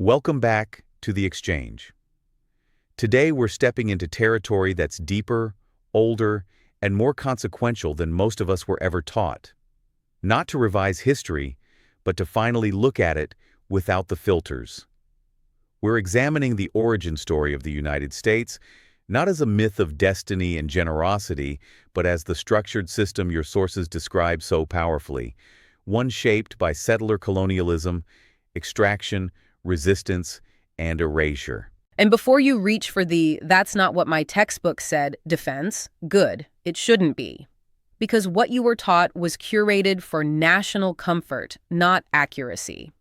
Welcome back to The Exchange. Today we're stepping into territory that's deeper, older, and more consequential than most of us were ever taught. Not to revise history, but to finally look at it without the filters. We're examining the origin story of the United States, not as a myth of destiny and generosity, but as the structured system your sources describe so powerfully, one shaped by settler colonialism, extraction, resistance, and erasure. And before you reach for the "that's not what my textbook said" defense, good, it shouldn't be. Because what you were taught was curated for national comfort, not accuracy.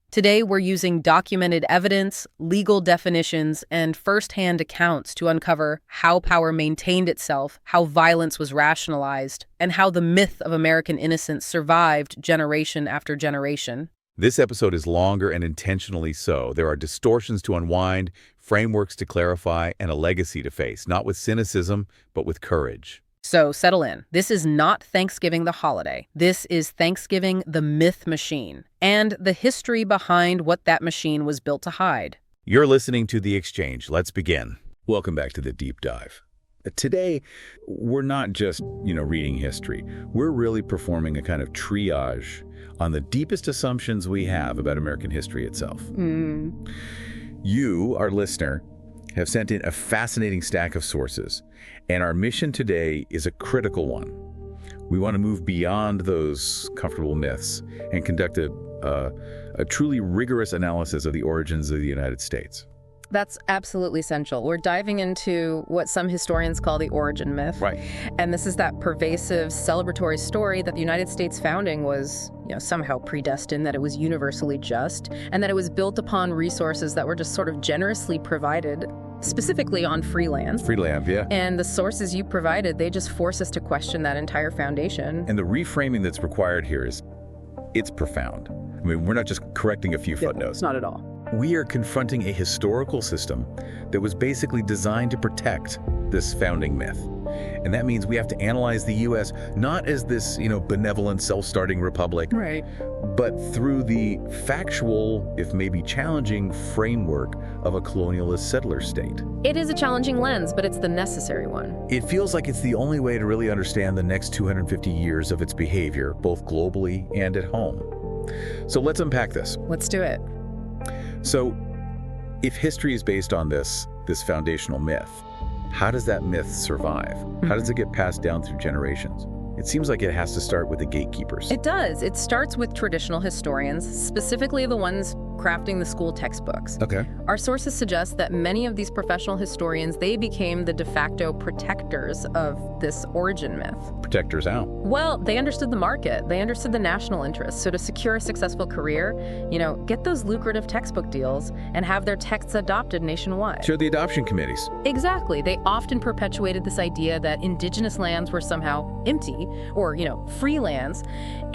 Today, we're using documented evidence, legal definitions, and first-hand accounts to uncover how power maintained itself, how violence was rationalized, and how the myth of American innocence survived generation after generation. This episode is longer and intentionally so. There are distortions to unwind, frameworks to clarify, and a legacy to face, not with cynicism, but with courage. So settle in. This is not Thanksgiving the holiday. This is Thanksgiving the myth machine, and the history behind what that machine was built to hide. You're listening to The Exchange. Let's begin. Welcome back to the deep dive. Today, we're not just, reading history. We're really performing a kind of triage on the deepest assumptions we have about American history itself. You, our listener, have sent in a fascinating stack of sources, and our mission today is a critical one. We want to move beyond those comfortable myths and conduct a truly rigorous analysis of the origins of the United States. That's absolutely essential. We're diving into what some historians call the origin myth. Right. And this is that pervasive celebratory story that the United States founding was, somehow predestined, that it was universally just, and that it was built upon resources that were just sort of generously provided, specifically on free land. Free land, yeah. And the sources you provided, they just force us to question that entire foundation. And the reframing that's required here it's profound. I mean, we're not just correcting a few footnotes. Not at all. We are confronting a historical system that was basically designed to protect this founding myth. And that means we have to analyze the U.S. not as this, benevolent, self-starting republic, right, but through the factual, if maybe challenging, framework of a colonialist settler state. It is a challenging lens, but it's the necessary one. It feels like it's the only way to really understand the next 250 years of its behavior, both globally and at home. So let's unpack this. Let's do it. So, if history is based on this foundational myth, how does that myth survive? How does it get passed down through generations? It seems like it has to start with the gatekeepers. It does. It starts with traditional historians, specifically the ones crafting the school textbooks. Okay. Our sources suggest that many of these professional historians, they became the de facto protectors of this origin myth. Protectors how? Well, they understood the market. They understood the national interest. So to secure a successful career, get those lucrative textbook deals and have their texts adopted nationwide. Sure, the adoption committees. Exactly. They often perpetuated this idea that indigenous lands were somehow empty or, free lands.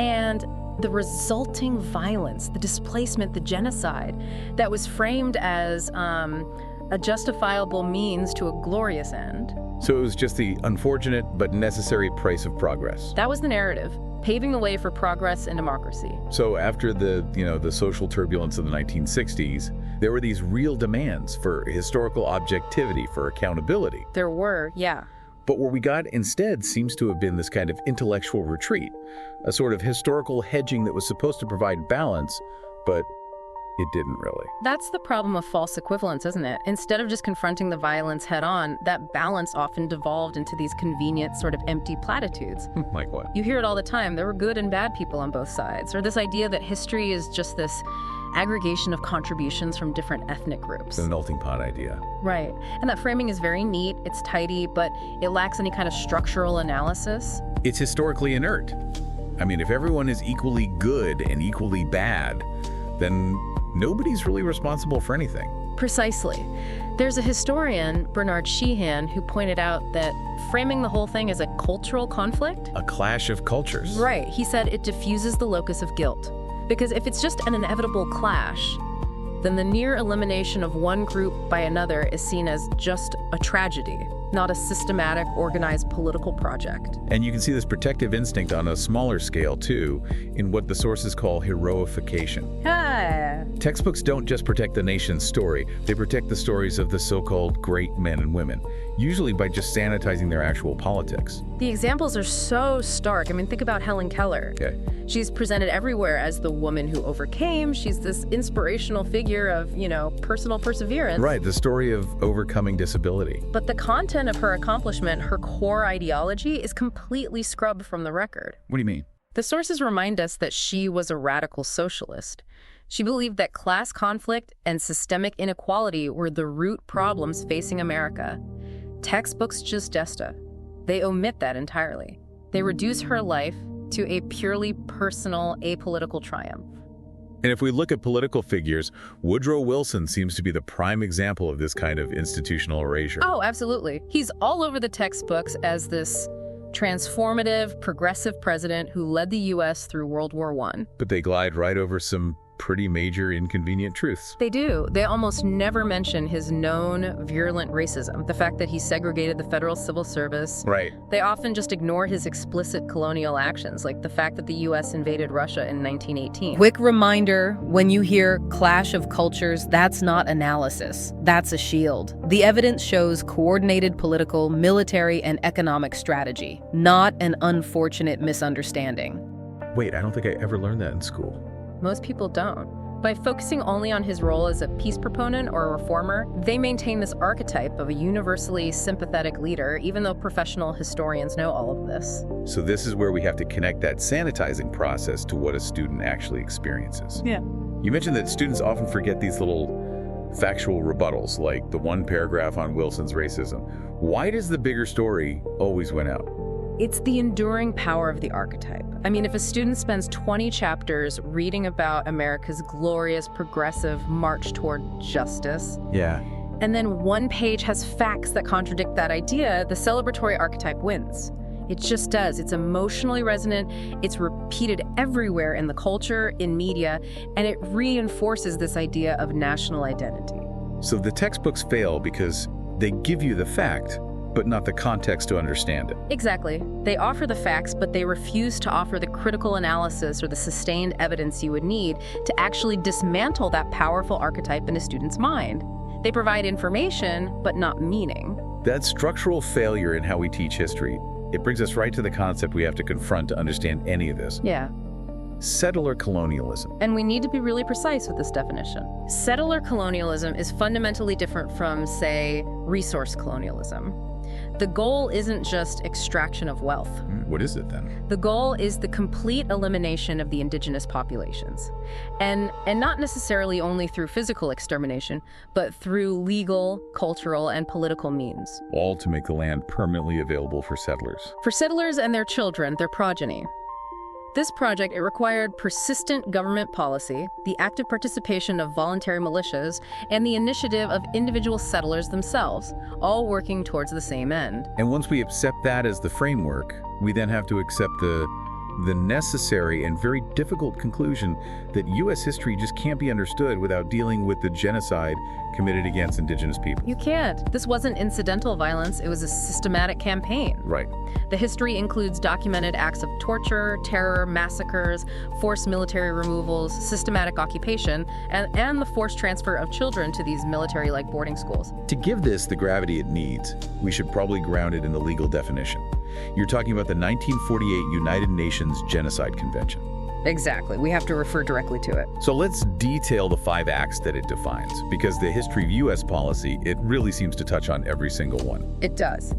And the resulting violence, the displacement, the genocide that was framed as a justifiable means to a glorious end. So it was just the unfortunate but necessary price of progress. That was the narrative, paving the way for progress and democracy. So after the social turbulence of the 1960s, there were these real demands for historical objectivity, for accountability. There were, yeah. But what we got instead seems to have been this kind of intellectual retreat, a sort of historical hedging that was supposed to provide balance, but it didn't really. That's the problem of false equivalence, isn't it? Instead of just confronting the violence head on, that balance often devolved into these convenient sort of empty platitudes. Like what? You hear it all the time. There were good and bad people on both sides. Or this idea that history is just this aggregation of contributions from different ethnic groups. The melting pot idea. Right. And that framing is very neat, it's tidy, but it lacks any kind of structural analysis. It's historically inert. I mean, if everyone is equally good and equally bad, then nobody's really responsible for anything. Precisely. There's a historian, Bernard Sheehan, who pointed out that framing the whole thing as a cultural conflict? A clash of cultures. Right. He said it diffuses the locus of guilt. Because if it's just an inevitable clash, then the near elimination of one group by another is seen as just a tragedy, not a systematic, organized political project. And you can see this protective instinct on a smaller scale, too, in what the sources call heroification. Textbooks don't just protect the nation's story, they protect the stories of the so-called great men and women, usually by just sanitizing their actual politics. The examples are so stark. I mean, think about Helen Keller. Okay. She's presented everywhere as the woman who overcame. She's this inspirational figure of, personal perseverance. Right, the story of overcoming disability. But the content of her accomplishment, her core ideology, is completely scrubbed from the record. What do you mean? The sources remind us that she was a radical socialist. She believed that class conflict and systemic inequality were the root problems facing America. Textbooks just desta. They omit that entirely. They reduce her life to a purely personal, apolitical triumph. And if we look at political figures, Woodrow Wilson seems to be the prime example of this kind of institutional erasure. Oh, absolutely. He's all over the textbooks as this transformative, progressive president who led the U.S. through World War I. But they glide right over some pretty major inconvenient truths. They do. They almost never mention his known virulent racism, the fact that he segregated the federal civil service. Right. They often just ignore his explicit colonial actions, like the fact that the U.S. invaded Russia in 1918. Quick reminder, when you hear clash of cultures, that's not analysis. That's a shield. The evidence shows coordinated political, military, and economic strategy, not an unfortunate misunderstanding. Wait, I don't think I ever learned that in school. Most people don't. By focusing only on his role as a peace proponent or a reformer, they maintain this archetype of a universally sympathetic leader, even though professional historians know all of this. So this is where we have to connect that sanitizing process to what a student actually experiences. Yeah. You mentioned that students often forget these little factual rebuttals, like the one paragraph on Wilson's racism. Why does the bigger story always win out? It's the enduring power of the archetype. I mean, if a student spends 20 chapters reading about America's glorious, progressive march toward justice, Yeah. and then one page has facts that contradict that idea, the celebratory archetype wins. It just does. It's emotionally resonant, it's repeated everywhere in the culture, in media, and it reinforces this idea of national identity. So the textbooks fail because they give you the fact, but not the context to understand it. Exactly. They offer the facts, but they refuse to offer the critical analysis or the sustained evidence you would need to actually dismantle that powerful archetype in a student's mind. They provide information, but not meaning. That's structural failure in how we teach history. It brings us right to the concept we have to confront to understand any of this. Yeah. Settler colonialism. And we need to be really precise with this definition. Settler colonialism is fundamentally different from, say, resource colonialism. The goal isn't just extraction of wealth. What is it then? The goal is the complete elimination of the indigenous populations. And not necessarily only through physical extermination, but through legal, cultural, and political means. All to make the land permanently available for settlers. For settlers and their children, their progeny. This project, it required persistent government policy, the active participation of voluntary militias, and the initiative of individual settlers themselves, all working towards the same end. And once we accept that as the framework, we then have to accept the necessary and very difficult conclusion that U.S. history just can't be understood without dealing with the genocide committed against indigenous people. You can't. This wasn't incidental violence, it was a systematic campaign. Right. The history includes documented acts of torture, terror, massacres, forced military removals, systematic occupation, and the forced transfer of children to these military-like boarding schools. To give this the gravity it needs, we should probably ground it in the legal definition. You're talking about the 1948 United Nations Genocide Convention. Exactly. We have to refer directly to it. So let's detail the 5 acts that it defines, because the history of U.S. policy, it really seems to touch on every single one. It does.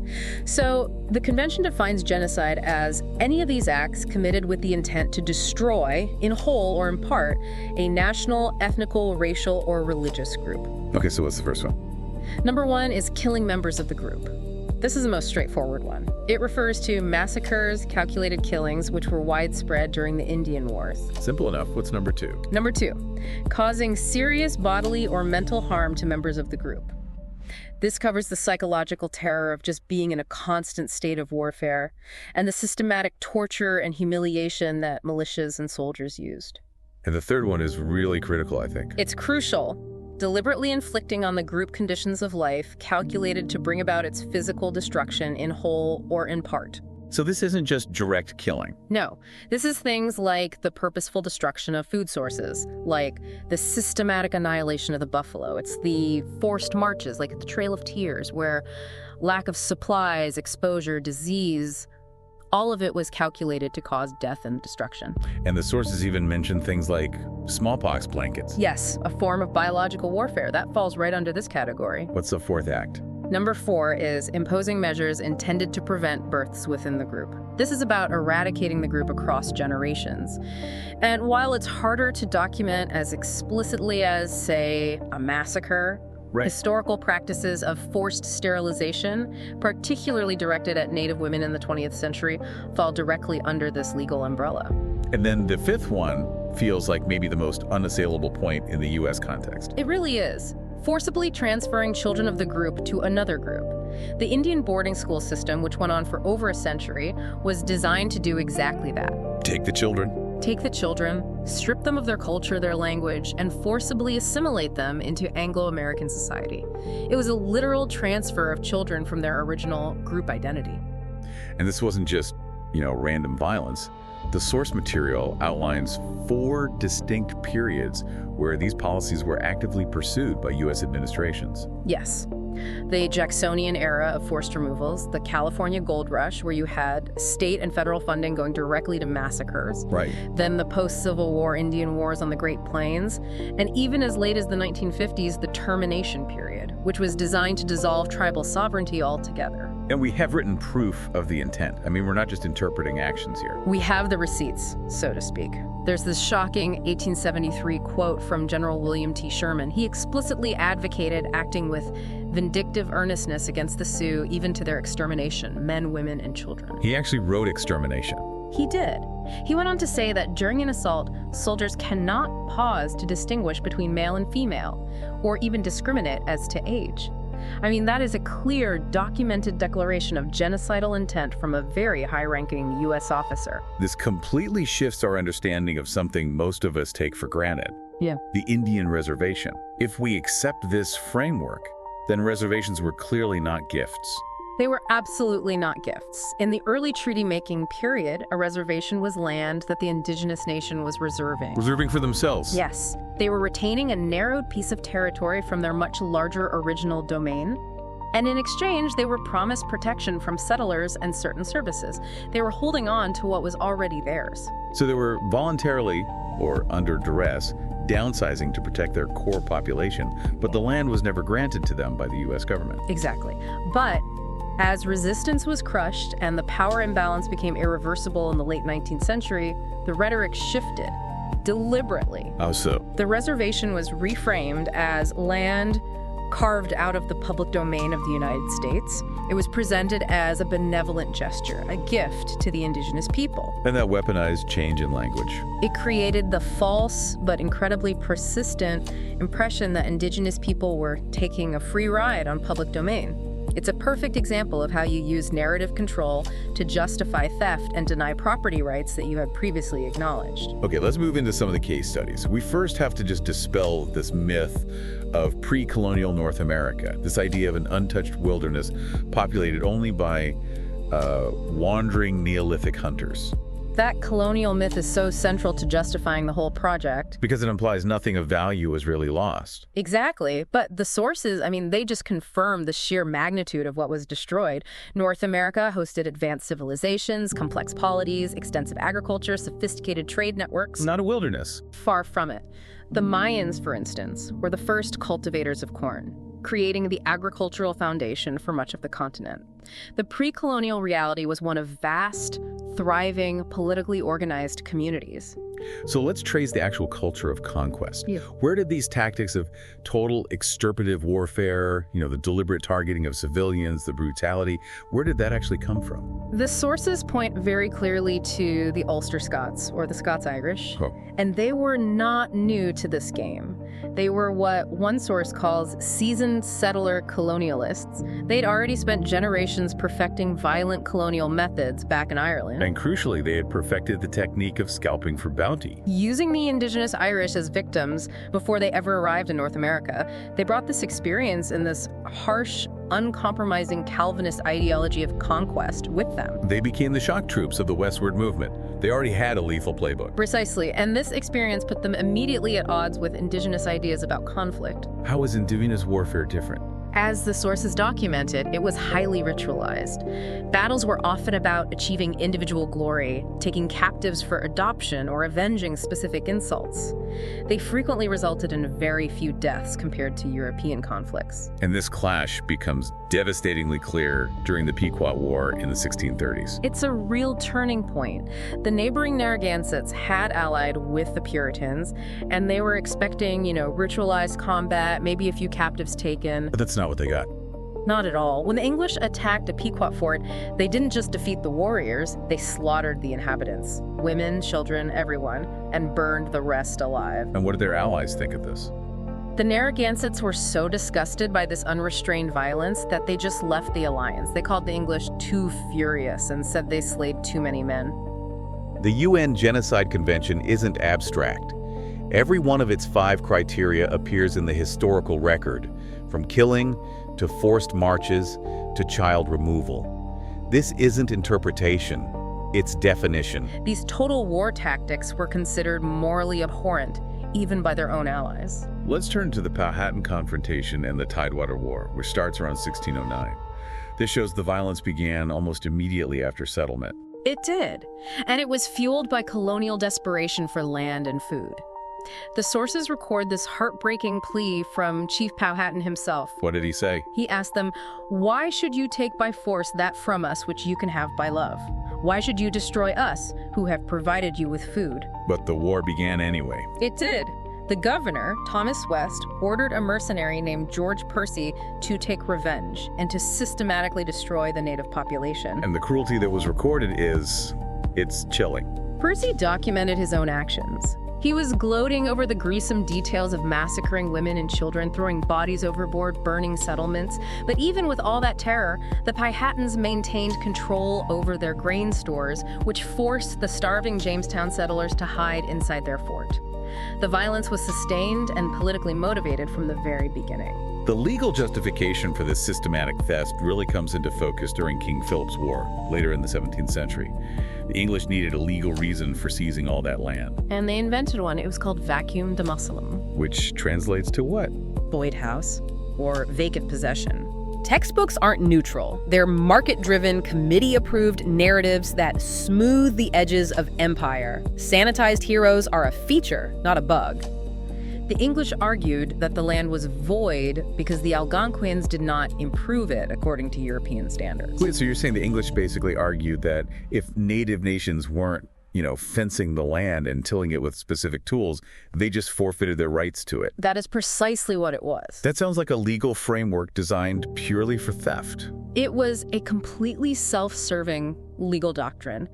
So the convention defines genocide as any of these acts committed with the intent to destroy, in whole or in part, a national, ethnical, racial, or religious group. Okay, so what's the first one? Number 1 is killing members of the group. This is the most straightforward one. It refers to massacres, calculated killings, which were widespread during the Indian Wars. Simple enough. What's number 2? Number 2, causing serious bodily or mental harm to members of the group. This covers the psychological terror of just being in a constant state of warfare and the systematic torture and humiliation that militias and soldiers used. And the third one is really critical, I think. It's crucial. Deliberately inflicting on the group conditions of life calculated to bring about its physical destruction in whole or in part. So this isn't just direct killing. No, this is things like the purposeful destruction of food sources, like the systematic annihilation of the buffalo. It's the forced marches, like the Trail of Tears, where lack of supplies, exposure, disease, all of it was calculated to cause death and destruction. And the sources even mention things like smallpox blankets. Yes, a form of biological warfare. That falls right under this category. What's the fourth act? Number 4 is imposing measures intended to prevent births within the group. This is about eradicating the group across generations. And while it's harder to document as explicitly as, say, a massacre, historical practices of forced sterilization, particularly directed at Native women in the 20th century, fall directly under this legal umbrella. And then the fifth one feels like maybe the most unassailable point in the U.S. context. It really is. Forcibly transferring children of the group to another group. The Indian boarding school system, which went on for over a century, was designed to do exactly that. Take the children. Take the children, strip them of their culture, their language, and forcibly assimilate them into Anglo-American society. It was a literal transfer of children from their original group identity. And this wasn't just, random violence. The source material outlines 4 distinct periods where these policies were actively pursued by U.S. administrations. Yes. The Jacksonian era of forced removals, the California Gold Rush, where you had state and federal funding going directly to massacres. Right. Then the post-Civil War Indian Wars on the Great Plains, and even as late as the 1950s, the Termination period, which was designed to dissolve tribal sovereignty altogether. And we have written proof of the intent. I mean, we're not just interpreting actions here. We have the receipts, so to speak. There's this shocking 1873 quote from General William T. Sherman. He explicitly advocated acting with vindictive earnestness against the Sioux, even to their extermination, men, women, and children. He actually wrote extermination. He did. He went on to say that during an assault, soldiers cannot pause to distinguish between male and female, or even discriminate as to age. I mean, that is a clear, documented declaration of genocidal intent from a very high-ranking U.S. officer. This completely shifts our understanding of something most of us take for granted. Yeah. The Indian reservation. If we accept this framework, then reservations were clearly not gifts. They were absolutely not gifts. In the early treaty-making period, a reservation was land that the indigenous nation was reserving. Reserving for themselves. Yes. They were retaining a narrowed piece of territory from their much larger original domain. And in exchange, they were promised protection from settlers and certain services. They were holding on to what was already theirs. So they were voluntarily, or under duress, downsizing to protect their core population, but the land was never granted to them by the U.S. government. Exactly. But as resistance was crushed and the power imbalance became irreversible in the late 19th century, the rhetoric shifted deliberately. How so? The reservation was reframed as land carved out of the public domain of the United States. It was presented as a benevolent gesture, a gift to the indigenous people. And that weaponized change in language. It created the false but incredibly persistent impression that indigenous people were taking a free ride on public domain. It's a perfect example of how you use narrative control to justify theft and deny property rights that you had previously acknowledged. Okay, let's move into some of the case studies. We first have to just dispel this myth of pre-colonial North America, this idea of an untouched wilderness populated only by wandering Neolithic hunters. That colonial myth is so central to justifying the whole project. Because it implies nothing of value was really lost. Exactly. But the sources, they just confirm the sheer magnitude of what was destroyed. North America hosted advanced civilizations, complex polities, extensive agriculture, sophisticated trade networks. Not a wilderness. Far from it. The Mayans, for instance, were the first cultivators of corn, creating the agricultural foundation for much of the continent. The pre-colonial reality was one of vast, thriving, politically organized communities. So let's trace the actual culture of conquest. Yeah. Where did these tactics of total extirpative warfare, the deliberate targeting of civilians, the brutality, where did that actually come from? The sources point very clearly to the Ulster Scots, or the Scots-Irish, and they were not new to this game. They were what one source calls seasoned settler colonialists. They'd already spent generations perfecting violent colonial methods back in Ireland. And crucially, they had perfected the technique of scalping for bounty. Using the indigenous Irish as victims before they ever arrived in North America, they brought this experience and this harsh uncompromising Calvinist ideology of conquest with them. They became the shock troops of the westward movement. They already had a lethal playbook. Precisely, and this experience put them immediately at odds with indigenous ideas about conflict. How was indigenous warfare different? As the sources documented, it was highly ritualized. Battles were often about achieving individual glory, taking captives for adoption, or avenging specific insults. They frequently resulted in very few deaths compared to European conflicts. And this clash becomes devastatingly clear during the Pequot War in the 1630s. It's a real turning point. The neighboring Narragansetts had allied with the Puritans, and they were expecting, ritualized combat, maybe a few captives taken. But that's not what they got. Not at all. When the English attacked a Pequot fort, they didn't just defeat the warriors, they slaughtered the inhabitants. Women, children, everyone, and burned the rest alive. And what did their allies think of this? The Narragansetts were so disgusted by this unrestrained violence that they just left the alliance. They called the English too furious and said they slayed too many men. The UN Genocide Convention isn't abstract. Every one of its 5 criteria appears in the historical record, from killing to forced marches to child removal. This isn't interpretation, it's definition. These total war tactics were considered morally abhorrent, even by their own allies. Let's turn to the Powhatan Confrontation and the Tidewater War, which starts around 1609. This shows the violence began almost immediately after settlement. It did, and it was fueled by colonial desperation for land and food. The sources record this heartbreaking plea from Chief Powhatan himself. What did he say? He asked them, "Why should you take by force that from us which you can have by love? Why should you destroy us, who have provided you with food?" But the war began anyway. It did. The governor, Thomas West, ordered a mercenary named George Percy to take revenge and to systematically destroy the native population. And the cruelty that was recorded it's chilling. Percy documented his own actions. He was gloating over the gruesome details of massacring women and children, throwing bodies overboard, burning settlements. But even with all that terror, the Powhatans maintained control over their grain stores, which forced the starving Jamestown settlers to hide inside their fort. The violence was sustained and politically motivated from the very beginning. The legal justification for this systematic theft really comes into focus during King Philip's War, later in the 17th century. The English needed a legal reason for seizing all that land. And they invented one. It was called vacuum de musculum. Which translates to what? Void house, or vacant possession. Textbooks aren't neutral. They're market-driven, committee-approved narratives that smooth the edges of empire. Sanitized heroes are a feature, not a bug. The English argued that the land was void because the Algonquins did not improve it according to European standards. Wait, so you're saying the English basically argued that if native nations weren't, fencing the land and tilling it with specific tools, they just forfeited their rights to it? That is precisely what it was. That sounds like a legal framework designed purely for theft. It was a completely self-serving legal doctrine.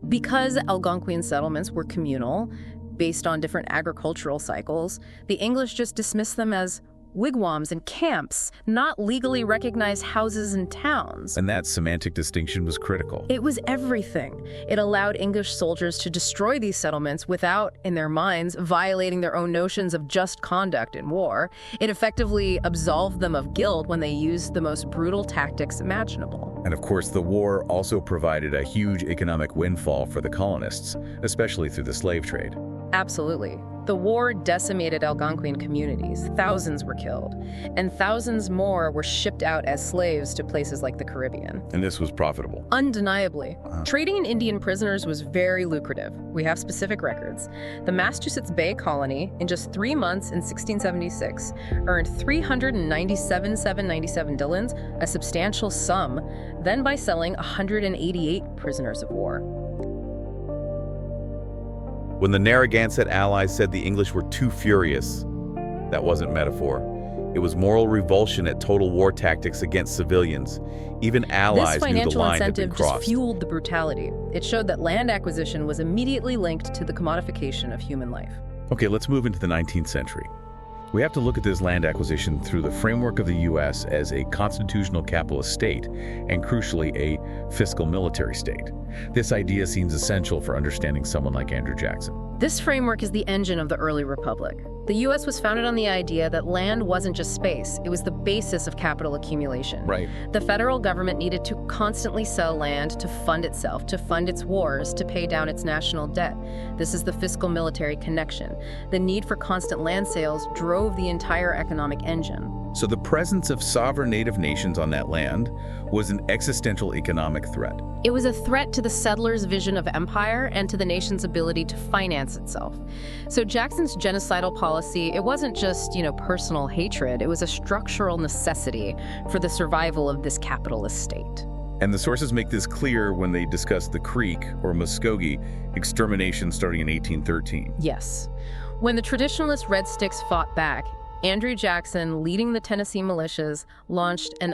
Because Algonquin settlements were communal, based on different agricultural cycles, the English just dismissed them as wigwams and camps, not legally recognized houses and towns. And that semantic distinction was critical. It was everything. It allowed English soldiers to destroy these settlements without, in their minds, violating their own notions of just conduct in war. It effectively absolved them of guilt when they used the most brutal tactics imaginable. And of course, the war also provided a huge economic windfall for the colonists, especially through the slave trade. Absolutely. The war decimated Algonquin communities. Thousands were killed, and thousands more were shipped out as slaves to places like the Caribbean. And this was profitable. Undeniably. Trading in Indian prisoners was very lucrative. We have specific records. The Massachusetts Bay Colony, in just 3 months in 1676, earned 397,797 dillons, a substantial sum, then by selling 188 prisoners of war. When the Narragansett allies said the English were too furious, that wasn't metaphor. It was moral revulsion at total war tactics against civilians. Even allies knew the line had been crossed. This financial incentive just fueled the brutality. It showed that land acquisition was immediately linked to the commodification of human life. Okay, let's move into the 19th century. We have to look at this land acquisition through the framework of the U.S. as a constitutional capitalist state and, crucially, a fiscal military state. This idea seems essential for understanding someone like Andrew Jackson. This framework is the engine of the early republic. The U.S. was founded on the idea that land wasn't just space, it was the basis of capital accumulation. Right. The federal government needed to constantly sell land to fund itself, to fund its wars, to pay down its national debt. This is the fiscal-military connection. The need for constant land sales drove the entire economic engine. So the presence of sovereign native nations on that land was an existential economic threat. It was a threat to the settlers' vision of empire and to the nation's ability to finance itself. So Jackson's genocidal policy, it wasn't just, personal hatred. It was a structural necessity for the survival of this capitalist state. And the sources make this clear when they discuss the Creek, or Muskogee, extermination starting in 1813. Yes. When the traditionalist Red Sticks fought back, Andrew Jackson, leading the Tennessee militias, launched an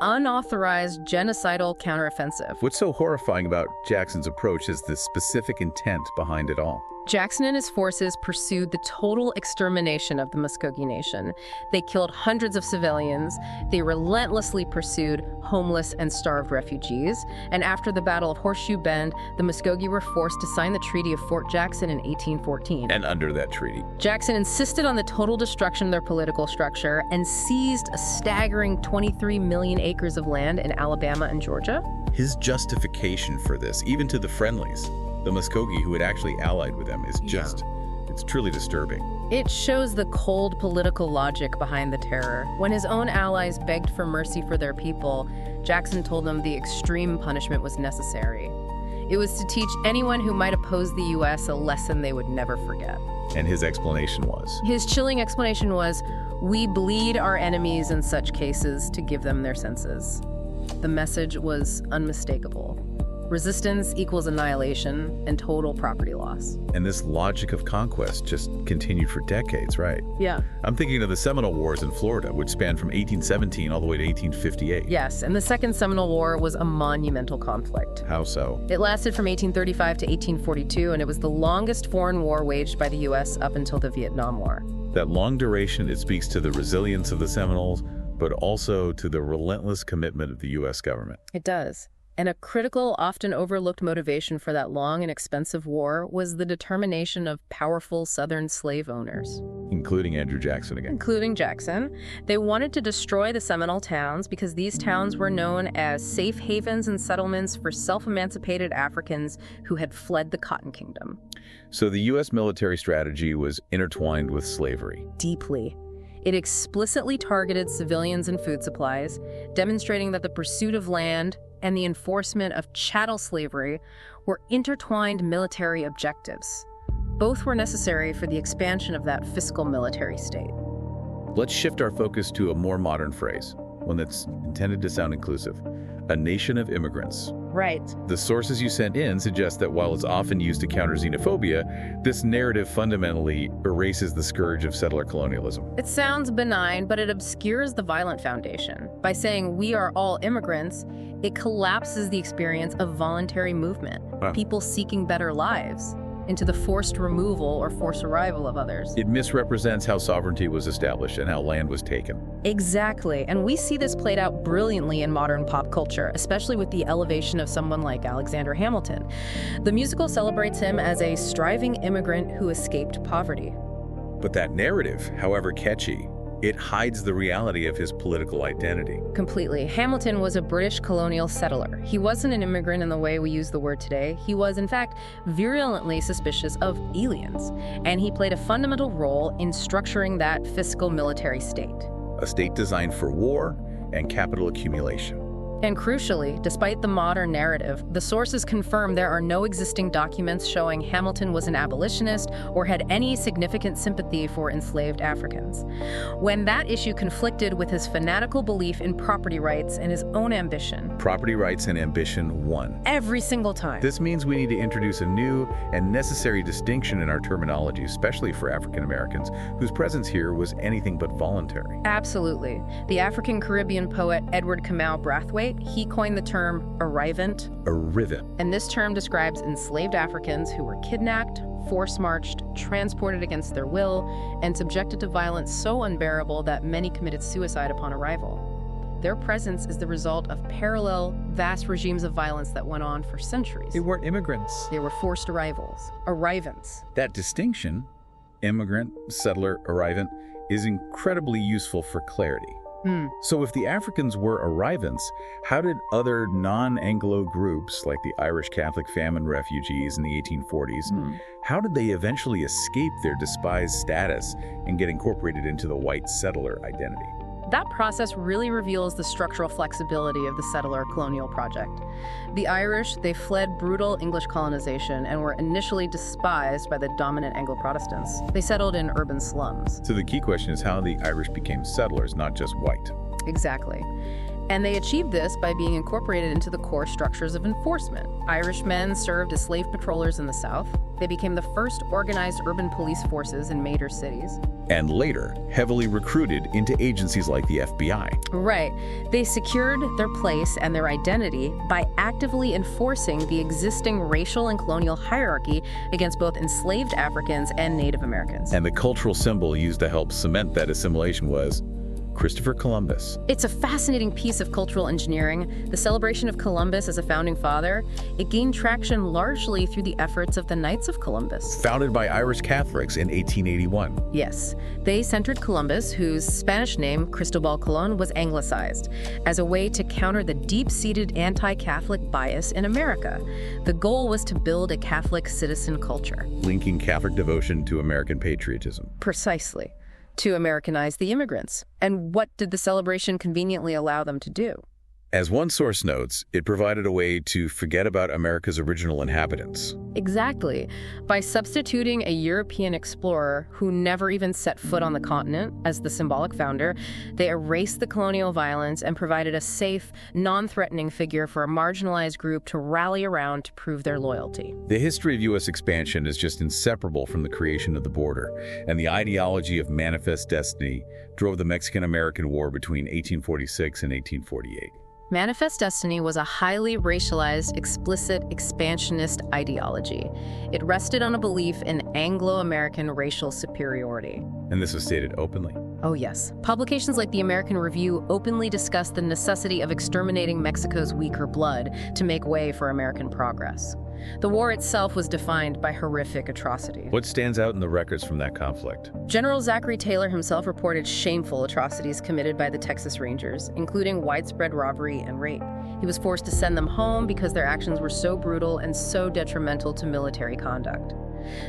unauthorized genocidal counteroffensive. What's so horrifying about Jackson's approach is the specific intent behind it all. Jackson and his forces pursued the total extermination of the Muskogee Nation. They killed hundreds of civilians. They relentlessly pursued homeless and starved refugees. And after the Battle of Horseshoe Bend, the Muskogee were forced to sign the Treaty of Fort Jackson in 1814. And under that treaty, Jackson insisted on the total destruction of their political structure and seized a staggering 23 million acres of land in Alabama and Georgia. his justification for this, even to the friendlies, the Muskogee who had actually allied with them, is just, it's truly disturbing. It shows the cold political logic behind the terror. When his own allies begged for mercy for their people, Jackson told them the extreme punishment was necessary. It was to teach anyone who might oppose the U.S. a lesson they would never forget. And his explanation was? His chilling explanation was, "We bleed our enemies in such cases to give them their senses." The message was unmistakable. Resistance equals annihilation and total property loss. And this logic of conquest just continued for decades, right? Yeah. I'm thinking of the Seminole Wars in Florida, which spanned from 1817 all the way to 1858. Yes, and the Second Seminole War was a monumental conflict. How so? It lasted from 1835 to 1842, and it was the longest foreign war waged by the U.S. up until the Vietnam War. That long duration, it speaks to the resilience of the Seminoles, but also to the relentless commitment of the U.S. government. It does. And a critical, often overlooked motivation for that long and expensive war was the determination of powerful Southern slave owners. Including Andrew Jackson again. Including Jackson. They wanted to destroy the Seminole towns because these towns were known as safe havens and settlements for self-emancipated Africans who had fled the Cotton Kingdom. So the U.S. military strategy was intertwined with slavery. Deeply. It explicitly targeted civilians and food supplies, demonstrating that the pursuit of land and the enforcement of chattel slavery were intertwined military objectives. Both were necessary for the expansion of that fiscal military state. Let's shift our focus to a more modern phrase, one that's intended to sound inclusive: a nation of immigrants. Right. The sources you sent in suggest that while it's often used to counter xenophobia, this narrative fundamentally erases the scourge of settler colonialism. It sounds benign, but it obscures the violent foundation. By saying we are all immigrants, it collapses the experience of voluntary movement, people seeking better lives, into the forced removal or forced arrival of others. It misrepresents how sovereignty was established and how land was taken. Exactly, and we see this played out brilliantly in modern pop culture, especially with the elevation of someone like Alexander Hamilton. The musical celebrates him as a striving immigrant who escaped poverty. But that narrative, however catchy, it hides the reality of his political identity. Completely. Hamilton was a British colonial settler. He wasn't an immigrant in the way we use the word today. He was, in fact, virulently suspicious of aliens. And he played a fundamental role in structuring that fiscal military state. A state designed for war and capital accumulation. And crucially, despite the modern narrative, the sources confirm there are no existing documents showing Hamilton was an abolitionist or had any significant sympathy for enslaved Africans. When that issue conflicted with his fanatical belief in property rights and his own ambition. Property rights and ambition won. Every single time. This means we need to introduce a new and necessary distinction in our terminology, especially for African Americans, whose presence here was anything but voluntary. Absolutely. The African-Caribbean poet Edward Kamau Brathwaite, he coined the term arrivant. Arrivant. And this term describes enslaved Africans who were kidnapped, force-marched, transported against their will, and subjected to violence so unbearable that many committed suicide upon arrival. Their presence is the result of parallel, vast regimes of violence that went on for centuries. They weren't immigrants. They were forced arrivals, arrivants. That distinction, immigrant, settler, arrivant, is incredibly useful for clarity. So if the Africans were arrivants, how did other non-Anglo groups, like the Irish Catholic famine refugees in the 1840s, how did they eventually escape their despised status and get incorporated into the white settler identity? That process really reveals the structural flexibility of the settler colonial project. The Irish, they fled brutal English colonization and were initially despised by the dominant Anglo-Protestants. They settled in urban slums. So the key question is how the Irish became settlers, not just white. Exactly. And they achieved this by being incorporated into the core structures of enforcement. Irish men served as slave patrollers in the South. They became the first organized urban police forces in major cities. And later, heavily recruited into agencies like the FBI. Right. They secured their place and their identity by actively enforcing the existing racial and colonial hierarchy against both enslaved Africans and Native Americans. And the cultural symbol used to help cement that assimilation was Christopher Columbus. It's a fascinating piece of cultural engineering. The celebration of Columbus as a founding father, it gained traction largely through the efforts of the Knights of Columbus. Founded by Irish Catholics in 1881. Yes. They centered Columbus, whose Spanish name, Cristobal Colon, was anglicized, as a way to counter the deep-seated anti-Catholic bias in America. The goal was to build a Catholic citizen culture. Linking Catholic devotion to American patriotism. Precisely. To Americanize the immigrants. And what did the celebration conveniently allow them to do? As one source notes, it provided a way to forget about America's original inhabitants. Exactly. By substituting a European explorer who never even set foot on the continent as the symbolic founder, they erased the colonial violence and provided a safe, non-threatening figure for a marginalized group to rally around to prove their loyalty. The history of U.S. expansion is just inseparable from the creation of the border, and the ideology of manifest destiny drove the Mexican-American War between 1846 and 1848. Manifest Destiny was a highly racialized, explicit, expansionist ideology. It rested on a belief in Anglo-American racial superiority. And this was stated openly. Oh yes. Publications like the American Review openly discussed the necessity of exterminating Mexico's weaker blood to make way for American progress. The war itself was defined by horrific atrocity. What stands out in the records from that conflict? General Zachary Taylor himself reported shameful atrocities committed by the Texas Rangers, including widespread robbery and rape. He was forced to send them home because their actions were so brutal and so detrimental to military conduct.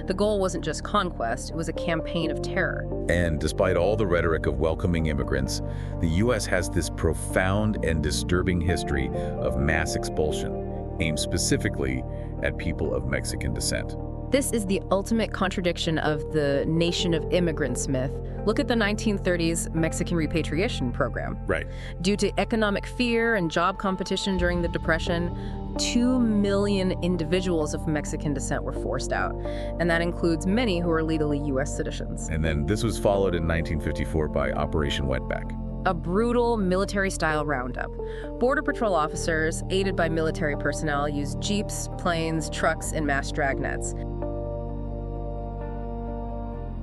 The goal wasn't just conquest, it was a campaign of terror. And despite all the rhetoric of welcoming immigrants, the U.S. has this profound and disturbing history of mass expulsion, aimed specifically at people of Mexican descent. This is the ultimate contradiction of the nation of immigrants myth. Look at the 1930s Mexican repatriation program. Right. Due to economic fear and job competition during the Depression, 2 million individuals of Mexican descent were forced out, and that includes many who are legally U.S. citizens. And then this was followed in 1954 by Operation Wetback. A brutal military-style roundup. Border Patrol officers, aided by military personnel, used jeeps, planes, trucks, and mass dragnets.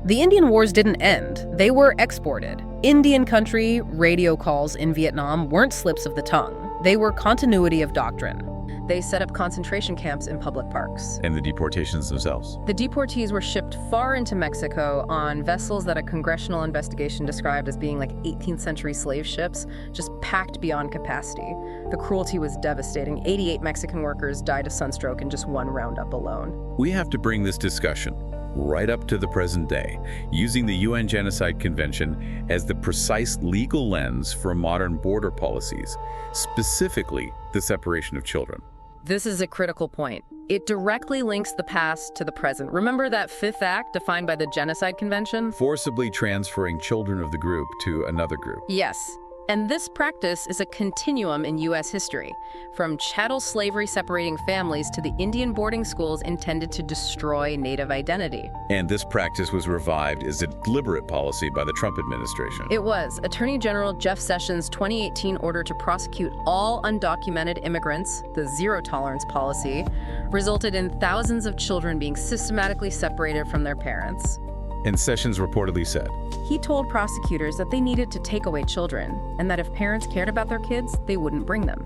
The Indian Wars didn't end. They were exported. Indian country radio calls in Vietnam weren't slips of the tongue. They were continuity of doctrine. They set up concentration camps in public parks. And the deportations themselves. The deportees were shipped far into Mexico on vessels that a congressional investigation described as being like 18th century slave ships, just packed beyond capacity. The cruelty was devastating. 88 Mexican workers died of sunstroke in just one roundup alone. We have to bring this discussion right up to the present day, using the UN Genocide Convention as the precise legal lens for modern border policies, specifically the separation of children. This is a critical point. It directly links the past to the present. Remember that fifth act defined by the Genocide Convention? Forcibly transferring children of the group to another group. Yes. And this practice is a continuum in U.S. history, from chattel slavery separating families to the Indian boarding schools intended to destroy Native identity. And this practice was revived as a deliberate policy by the Trump administration. It was. Attorney General Jeff Sessions' 2018 order to prosecute all undocumented immigrants, the zero tolerance policy, resulted in thousands of children being systematically separated from their parents. And Sessions reportedly said, He told prosecutors that they needed to take away children, and that if parents cared about their kids, they wouldn't bring them.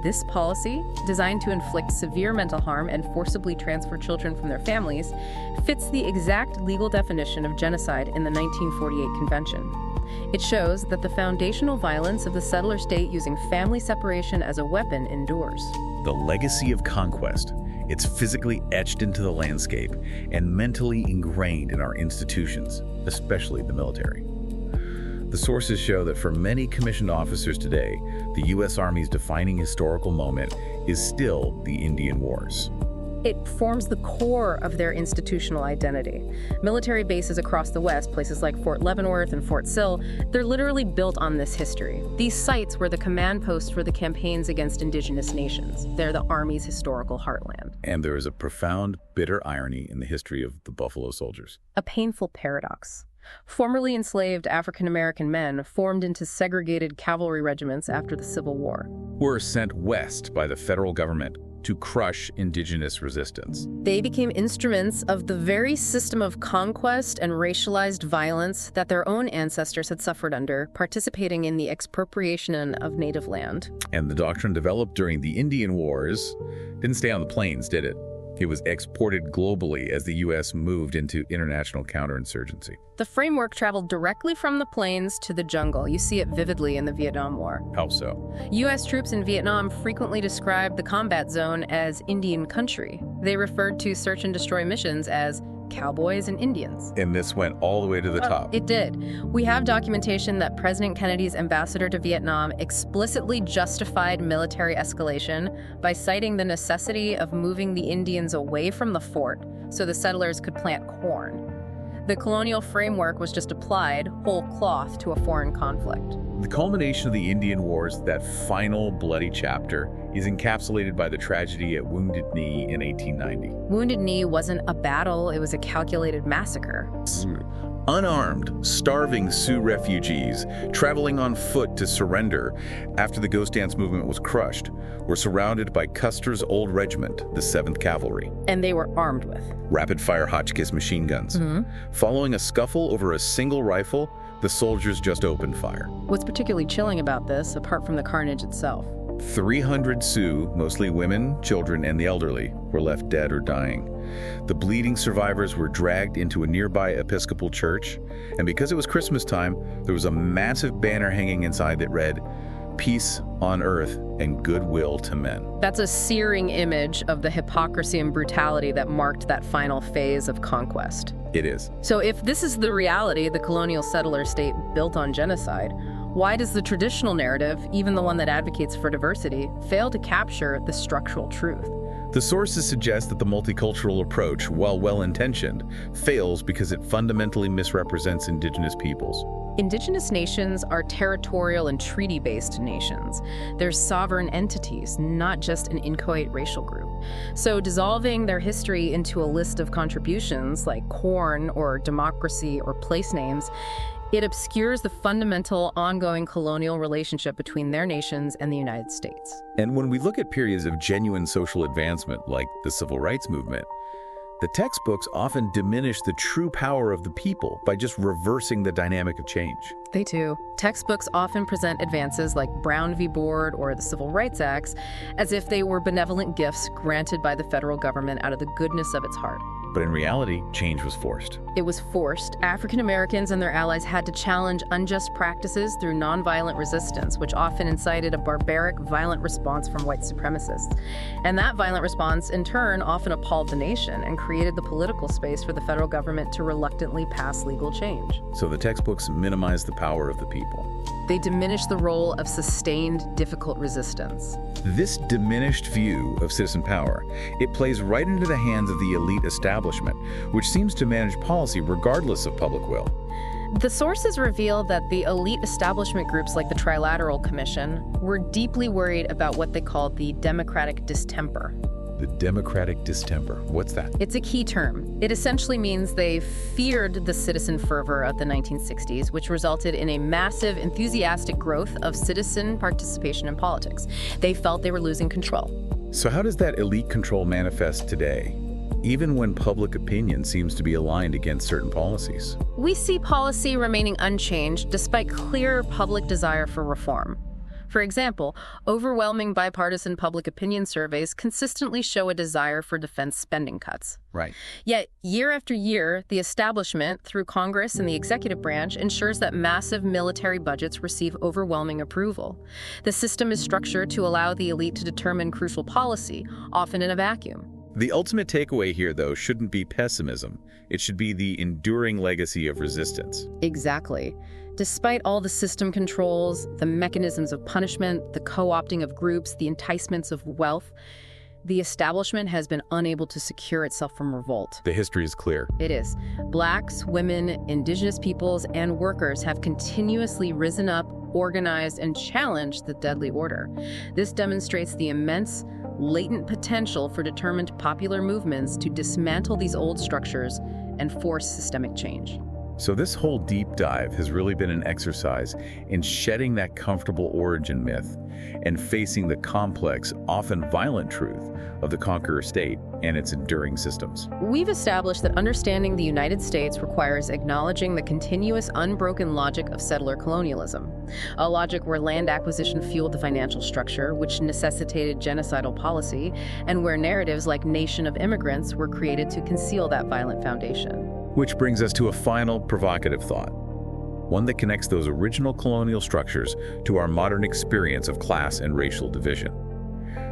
This policy, designed to inflict severe mental harm and forcibly transfer children from their families, fits the exact legal definition of genocide in the 1948 Convention. It shows that the foundational violence of the settler state using family separation as a weapon endures. the legacy of conquest. It's physically etched into the landscape and mentally ingrained in our institutions, especially the military. The sources show that for many commissioned officers today, the U.S. Army's defining historical moment is still the Indian Wars. It forms the core of their institutional identity. Military bases across the West, places like Fort Leavenworth and Fort Sill, they're literally built on this history. These sites were the command posts for the campaigns against indigenous nations. They're the Army's historical heartland. And there is a profound, bitter irony in the history of the Buffalo Soldiers. A painful paradox. Formerly enslaved African-American men formed into segregated cavalry regiments after the Civil War. Were sent west by the federal government to crush indigenous resistance. They became instruments of the very system of conquest and racialized violence that their own ancestors had suffered under, participating in the expropriation of native land. And the doctrine developed during the Indian Wars didn't stay on the plains, did it? It was exported globally as the U.S. moved into international counterinsurgency. The framework traveled directly from the plains to the jungle. You see it vividly in the Vietnam War. How so? U.S. troops in Vietnam frequently described the combat zone as Indian country. They referred to search and destroy missions as cowboys and Indians. And this went all the way to the top. It did. We have documentation that President Kennedy's ambassador to Vietnam explicitly justified military escalation by citing the necessity of moving the Indians away from the fort so the settlers could plant corn. The colonial framework was just applied whole cloth to a foreign conflict. The culmination of the Indian Wars, that final bloody chapter, is encapsulated by the tragedy at Wounded Knee in 1890. Wounded Knee wasn't a battle, it was a calculated massacre. Unarmed, starving Sioux refugees, traveling on foot to surrender after the Ghost Dance movement was crushed, were surrounded by Custer's old regiment, the 7th Cavalry. And they were armed with rapid-fire Hotchkiss machine guns. Following a scuffle over a single rifle, the soldiers just opened fire. What's particularly chilling about this, apart from the carnage itself? 300 Sioux, mostly women, children, and the elderly, were left dead or dying. The bleeding survivors were dragged into a nearby Episcopal church, and because it was Christmas time, there was a massive banner hanging inside that read, "Peace on earth and goodwill to men." That's a searing image of the hypocrisy and brutality that marked that final phase of conquest. It is. So if this is the reality, the colonial settler state built on genocide, why does the traditional narrative, even the one that advocates for diversity, fail to capture the structural truth? The sources suggest that the multicultural approach, while well-intentioned, fails because it fundamentally misrepresents indigenous peoples. Indigenous nations are territorial and treaty-based nations. They're sovereign entities, not just an inchoate racial group. So dissolving their history into a list of contributions like corn or democracy or place names, it obscures the fundamental ongoing colonial relationship between their nations and the United States. And when we look at periods of genuine social advancement like the Civil Rights Movement, the textbooks often diminish the true power of the people by just reversing the dynamic of change. They do. Textbooks often present advances like Brown v. Board or the Civil Rights Acts as if they were benevolent gifts granted by the federal government out of the goodness of its heart. But in reality, change was forced. It was forced. African Americans and their allies had to challenge unjust practices through nonviolent resistance, which often incited a barbaric, violent response from white supremacists. And that violent response, in turn, often appalled the nation and created the political space for the federal government to reluctantly pass legal change. So the textbooks minimize the power of the people. They diminish the role of sustained, difficult resistance. This diminished view of citizen power, it plays right into the hands of the elite establishment, which seems to manage policy regardless of public will. The sources reveal that the elite establishment groups like the Trilateral Commission were deeply worried about what they called the democratic distemper. The democratic distemper, what's that? It's a key term. It essentially means they feared the citizen fervor of the 1960s, which resulted in a massive, enthusiastic growth of citizen participation in politics. They felt they were losing control. So how does that elite control manifest today? even when public opinion seems to be aligned against certain policies. We see policy remaining unchanged despite clear public desire for reform. For example, overwhelming bipartisan public opinion surveys consistently show a desire for defense spending cuts. Right. Yet, year after year, the establishment, through Congress and the executive branch, ensures that massive military budgets receive overwhelming approval. The system is structured to allow the elite to determine crucial policy, often in a vacuum. The ultimate takeaway here, though, shouldn't be pessimism. It should be the enduring legacy of resistance. Exactly. Despite all the system controls, the mechanisms of punishment, the co-opting of groups, the enticements of wealth, the establishment has been unable to secure itself from revolt. The history is clear. It is. Blacks, women, indigenous peoples, and workers have continuously risen up, organized, and challenged the deadly order. This demonstrates the immense, latent potential for determined popular movements to dismantle these old structures and force systemic change. So this whole deep dive has really been an exercise in shedding that comfortable origin myth and facing the complex, often violent truth of the conqueror state and its enduring systems. We've established that understanding the United States requires acknowledging the continuous, unbroken logic of settler colonialism, a logic where land acquisition fueled the financial structure, which necessitated genocidal policy, and where narratives like Nation of Immigrants were created to conceal that violent foundation. Which brings us to a final provocative thought, one that connects those original colonial structures to our modern experience of class and racial division.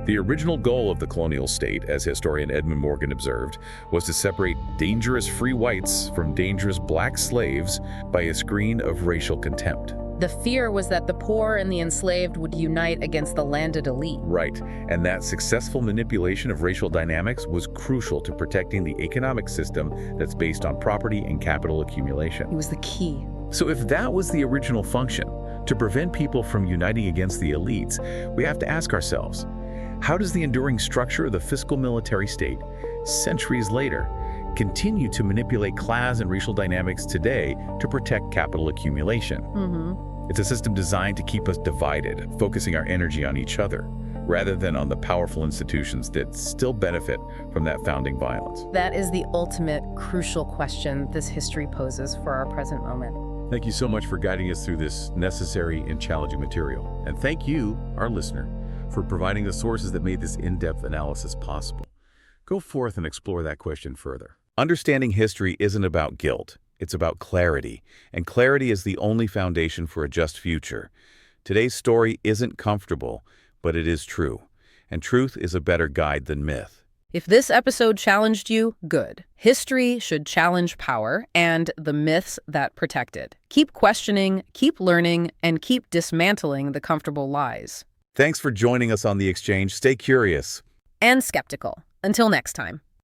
The original goal of the colonial state, as historian Edmund Morgan observed, was to separate dangerous free whites from dangerous black slaves by a screen of racial contempt. The fear was that the poor and the enslaved would unite against the landed elite. Right, and that successful manipulation of racial dynamics was crucial to protecting the economic system that's based on property and capital accumulation. It was the key. So if that was the original function, to prevent people from uniting against the elites, we have to ask ourselves, how does the enduring structure of the fiscal military state, centuries later, continue to manipulate class and racial dynamics today to protect capital accumulation? It's a system designed to keep us divided, focusing our energy on each other, rather than on the powerful institutions that still benefit from that founding violence. That is the ultimate, crucial question this history poses for our present moment. Thank you so much for guiding us through this necessary and challenging material. And thank you, our listener, for providing the sources that made this in-depth analysis possible. Go forth and explore that question further. Understanding history isn't about guilt. It's about clarity, and clarity is the only foundation for a just future. Today's story isn't comfortable, but it is true, and truth is a better guide than myth. If this episode challenged you, good. History should challenge power and the myths that protect it. Keep questioning, keep learning, and keep dismantling the comfortable lies. Thanks for joining us on The Exchange. Stay curious And skeptical. Until next time.